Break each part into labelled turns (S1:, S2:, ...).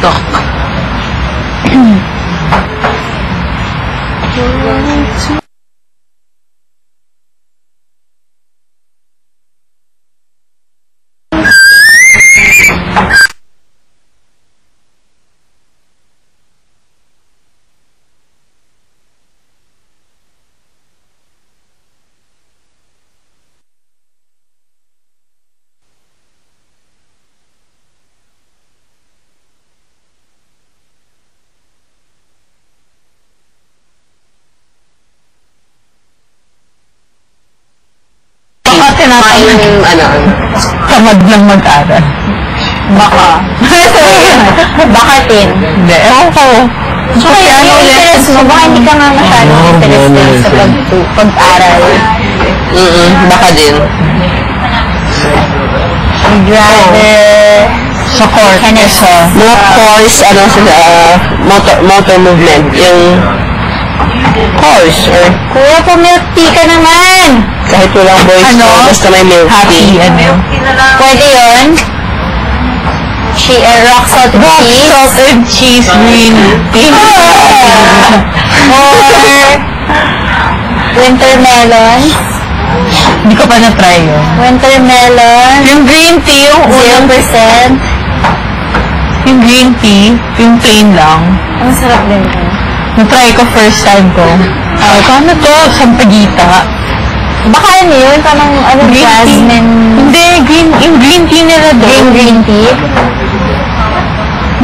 S1: TikTok. Tamad lang mag-aral.
S2: Baka. Baka tin.
S1: Hindi, ewan ko.
S2: So, kaya yung interest mo, baka hindi ka nga masyadong interested sa pag-aral.
S3: Baka din.
S2: I'd rather
S1: Sa court.
S3: Mga course, motor movement. Yung course, or
S2: Kuya, pumilk tea ka naman!
S3: kahit walang voice, basta may milk tea.
S2: Pwede yun? Rock salt and cheese?
S1: Rock salt and cheese green tea.
S2: Or winter melon?
S1: Hindi ko pa na-try yun.
S2: Winter melon?
S1: Yung green tea, yung
S2: 0%?
S1: yung green tea, yung plain lang.
S2: Ang sarap din yun.
S1: Na-try ko first time ko. Paano to? Sampagita.
S2: Baka ano yun? Parang jasmine?
S1: Hindi, yung green tea nila doon.
S2: Green tea?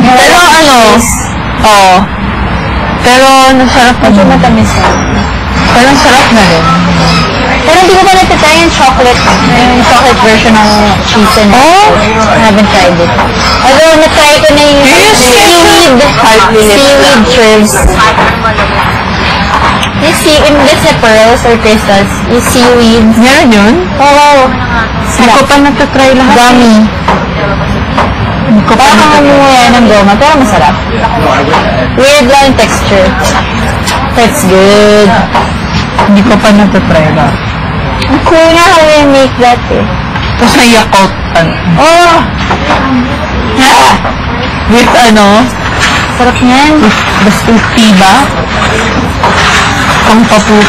S1: Pero pero nasarap na
S2: Medyo
S1: doon.
S2: matamis na.
S1: Pero sarap na rin.
S2: Pero hindi ko pa natitry yung chocolate version ng cheese and I haven't tried it. Although, na-try ko na yung seaweed churros. Yung imbes na pearls or crystals, yung seaweed.
S1: Meron yun?
S2: Oo.
S1: Hindi ko pa natatry lahat.
S2: Gummy.
S1: Hindi ko pa
S2: Parang
S1: natatry.
S2: ng goma, pero masarap. Weird lang yung texture. That's good.
S1: Hindi ko pa natatry lahat.
S2: Ang cool nga how we make that eh.
S1: Tapos na Yakult.
S2: Oh!
S1: With
S2: Sarap niyan.
S1: basta tea ba? Pang papu